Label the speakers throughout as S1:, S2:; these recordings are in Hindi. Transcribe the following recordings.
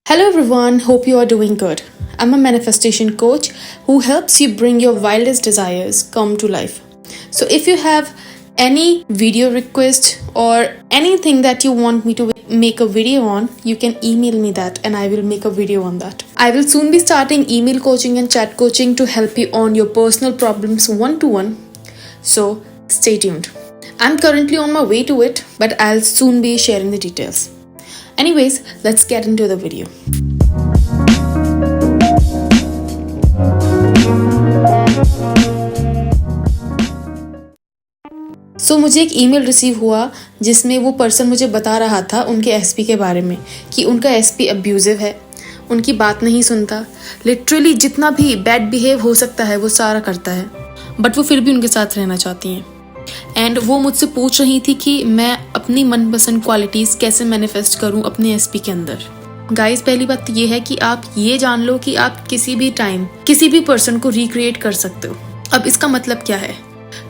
S1: Hello everyone, hope you are doing good. I'm a manifestation coach who helps you bring your wildest desires come to life. So if you have any video request or anything that you want me to make a video on, you can email me that and I will make a video on that. I will soon be starting email coaching and chat coaching to help you on your personal problems one-to-one. So stay tuned. I'm currently on my way to it, but I'll soon be sharing the details. Anyways, let's get into the video. मुझे एक ईमेल रिसीव हुआ जिसमें वो पर्सन मुझे बता रहा था उनके एसपी के बारे में कि उनका एसपी अब्यूजिव है, उनकी बात नहीं सुनता, लिटरली जितना भी बैड बिहेव हो सकता है वो सारा करता है, बट वो फिर भी उनके साथ रहना चाहती हैं। एंड वो मुझसे पूछ रही थी कि मैं अपनी मनपसंद क्वालिटीज़ कैसे मैनिफेस्ट करूं अपने एसपी के अंदर। गाइस, पहली बात ये है कि आप ये जान लो कि आप किसी भी टाइम किसी भी पर्सन को रिक्रिएट कर सकते हो। अब इसका मतलब क्या है?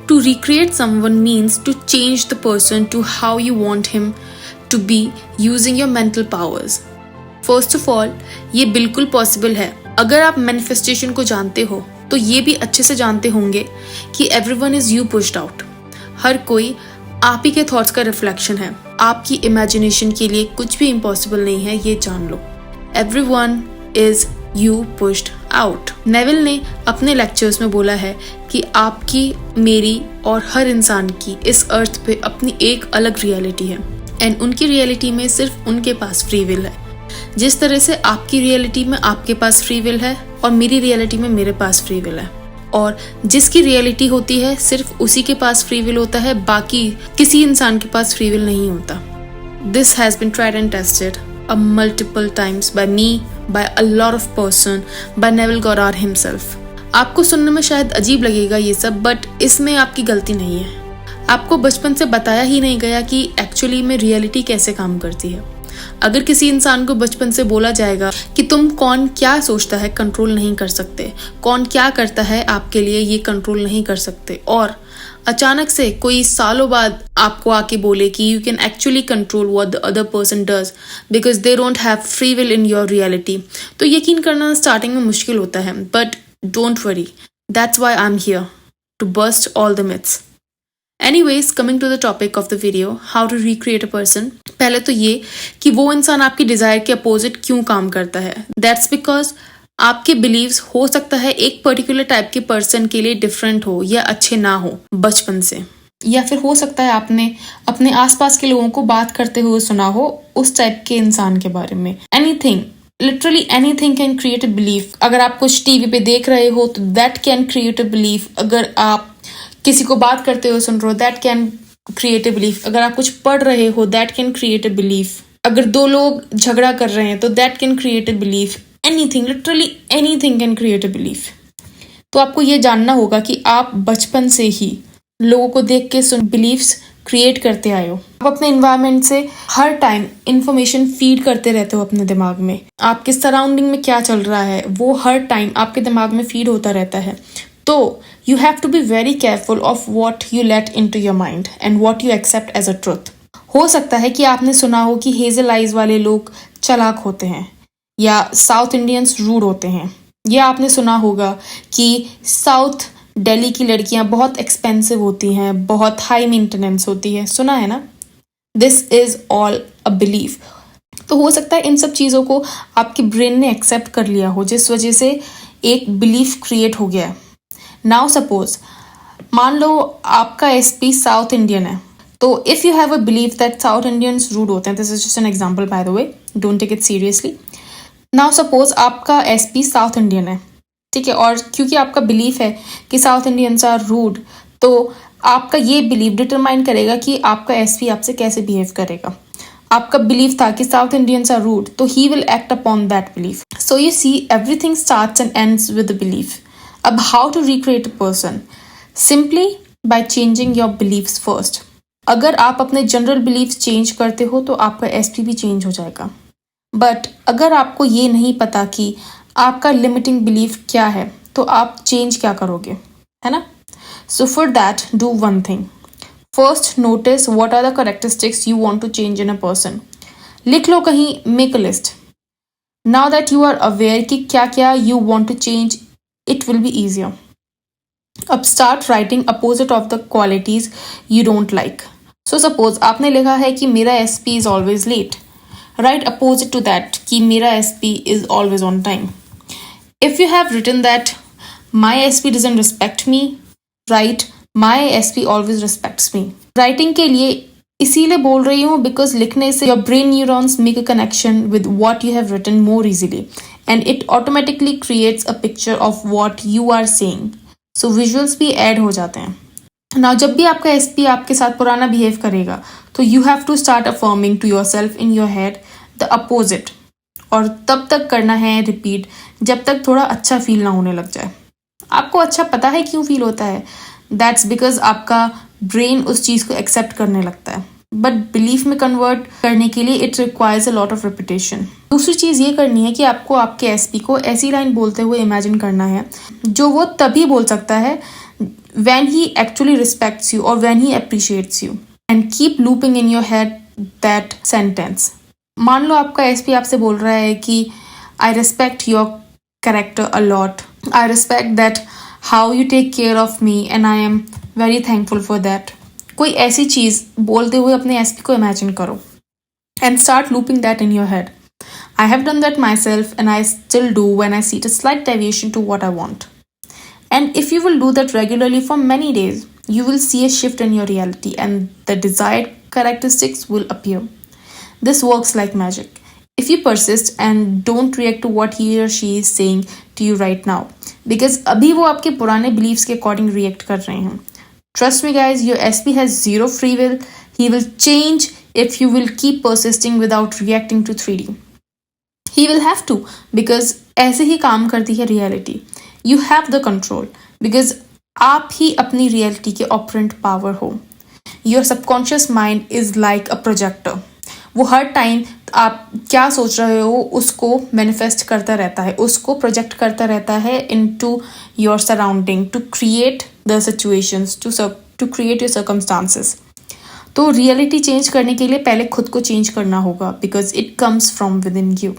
S1: To recreate someone means to change the person to how you want him to be using your mental powers. First of all, ये बिल्कुल पॉसिबल है। अगर आप मैनिफेस्टेशन को जानते हो तो ये भी अच्छे से जानते होंगे कि everyone is you pushed out. हर कोई आप ही के थॉट्स का रिफ्लेक्शन है। आपकी इमेजिनेशन के लिए कुछ भी इम्पॉसिबल नहीं है, ये जान लो। Everyone is you pushed out. Neville ने अपने लेक्चर्स में बोला है कि आपकी, मेरी और हर इंसान की इस अर्थ पे अपनी एक अलग रियलिटी है एंड उनकी रियलिटी में सिर्फ उनके पास फ्री विल है। जिस तरह से आपकी रियलिटी में आपके पास फ्री विल है और मेरी रियलिटी में मेरे पास फ्री विल है, और जिसकी रियलिटी होती है सिर्फ उसी के पास फ्री विल होता है, बाकी किसी इंसान के पास फ्री विल नहीं होता। This has been tried and tested multiple times by me, by a lot of person, by Neville Goddard himself. आपको सुनने में शायद अजीब लगेगा ये सब, बट इसमें आपकी गलती नहीं है। आपको बचपन से बताया ही नहीं गया कि एक्चुअली में रियलिटी कैसे काम करती है। अगर किसी इंसान को बचपन से बोला जाएगा कि तुम कौन क्या सोचता है कंट्रोल नहीं कर सकते, कौन क्या करता है आपके लिए ये कंट्रोल नहीं कर सकते, और अचानक से कोई सालों बाद आपको आके बोले कि you can actually control what the other person does because they don't have free will in your reality, तो यकीन करना स्टार्टिंग में मुश्किल होता है। But don't worry, that's why I am here to bust all the myths. Anyways, coming to the topic of the video, how to recreate a person. पहले तो ये कि वो इंसान आपकी डिजायर के अपोजिट क्यों काम करता है। That's because आपके बिलीव्स हो सकता है एक पर्टिकुलर टाइप के पर्सन के लिए डिफरेंट हो या अच्छे ना हो बचपन से, या फिर हो सकता है आपने अपने आसपास के लोगों को बात करते हुए सुना हो उस टाइप के इंसान के बारे में। Anything, literally anything can create a belief. अगर आप कुछ टीवी पे देख रहे हो तो that can create a belief. अगर आप किसी को बात करते हुए सुन रहे हो, that can create a belief. अगर आप कुछ पढ़ रहे हो, that can create a belief. अगर दो लोग झगड़ा कर रहे हैं तो that can create a belief. Anything, literally anything can create a belief. तो आपको ये जानना होगा कि आप बचपन से ही लोगों को देख के सुन बिलीफ्स क्रिएट करते आए हो। आप अपने इन्वायरमेंट से हर टाइम इंफॉर्मेशन फीड करते रहते हो अपने दिमाग में। आपके सराउंडिंग में क्या चल रहा है वो हर टाइम आपके दिमाग में फीड होता रहता है। तो you have to be very careful of what you let into your mind and what you accept as a truth. हो सकता है कि आपने सुना हो कि हेजल आइज वाले लोग चालाक होते हैं या साउथ इंडियंस रूड होते हैं, या आपने सुना होगा कि साउथ दिल्ली की लड़कियां बहुत एक्सपेंसिव होती हैं, बहुत हाई मेंटेनेंस होती है। सुना है ना? This is all a belief. तो हो सकता है इन सब चीज़ों को आपके ब्रेन ने एक्सेप्ट कर लिया हो, जिस वजह से एक बिलीफ क्रिएट हो गया। नाउ सपोज, मान लो आपका एसपी साउथ इंडियन है, तो if you have a belief that south Indians rude होते हैं, this is just an example by the way, don't take it seriously. Now suppose आपका एसपी साउथ इंडियन है, ठीक है, और क्योंकि आपका बिलीफ है कि साउथ इंडियंस आर रूड, तो आपका ये बिलीफ डिटरमाइन करेगा कि आपका एसपी आपसे कैसे बिहेव करेगा। आपका बिलीफ था कि साउथ इंडियंस आर रूड, तो he will act upon that belief. So you see, everything starts and ends with the belief. अब how to recreate a person? Simply by changing your believes first. अगर आप अपने जनरल बिलीव्स चेंज करते हो तो आपका एसपी भी चेंज हो जाएगा। बट अगर आपको ये नहीं पता कि आपका लिमिटिंग बिलीफ क्या है तो आप चेंज क्या करोगे, है ना? So for that do one thing. First notice what are the characteristics you want to change in a person. लिख लो कहीं, make a list. Now that you are aware कि क्या क्या you want to change, it will be easier. अब start writing opposite of the qualities you don't like. So suppose आपने लिखा है कि मेरा SP is always late. Write opposite to that कि मेरा SP is always on time. If you have written that my SP doesn't respect me, write my SP always respects me. Writing के लिए इसीलिए बोल रही हूँ बिकॉज लिखने से your brain neurons make a connection with what you have written more easily and it automatically creates a picture of what you are saying. So visuals भी ऐड हो जाते हैं. नाउ जब भी आपका एसपी आपके साथ पुराना बिहेव करेगा तो you have to start affirming to yourself in your head the opposite. और तब तक करना है रिपीट जब तक थोड़ा अच्छा फील ना होने लग जाए. आपको अच्छा पता है क्यों फील होता है? दैट्स बिकॉज आपका ब्रेन उस चीज़ को एक्सेप्ट करने लगता है. बट बिलीफ में कन्वर्ट करने के लिए it requires a lot of repetition. दूसरी चीज़ ये करनी है कि आपको आपके एसपी को ऐसी लाइन बोलते हुए इमेजिन करना है जो वो तभी बोल सकता है when he actually respects you or when he appreciates you, and keep looping in your head that sentence. मान लो आपका एसपी आपसे बोल रहा है कि I respect your character a lot. I respect that how you take care of me and I am very thankful for that. कोई ऐसी चीज़ बोलते हुए अपने एसपी को इमेजिन करो and start looping that in your head. I have done that myself and I still do when I see a slight deviation to what I want. And if you will do that regularly for many days, you will see a shift in your reality and the desired characteristics will appear. This works like magic. If you persist and don't react to what he or she is saying to you right now, because अभी वो आपके पुराने beliefs के according react कर रहे हैं. Trust me guys, your SP has zero free will. He will change if you will keep persisting without reacting to 3D. He will have to because ऐसे ही काम करती है reality. You have the control because आप ही अपनी रियलिटी के ऑपरेंट पावर हो. Your subconscious mind is like a projector. वो हर टाइम आप क्या सोच रहे हो उसको मैनिफेस्ट करता रहता है, उसको प्रोजेक्ट करता रहता है into your surrounding to create the situations, to create your circumstances. तो रियलिटी चेंज करने के लिए पहले खुद को चेंज करना होगा because it comes from within you.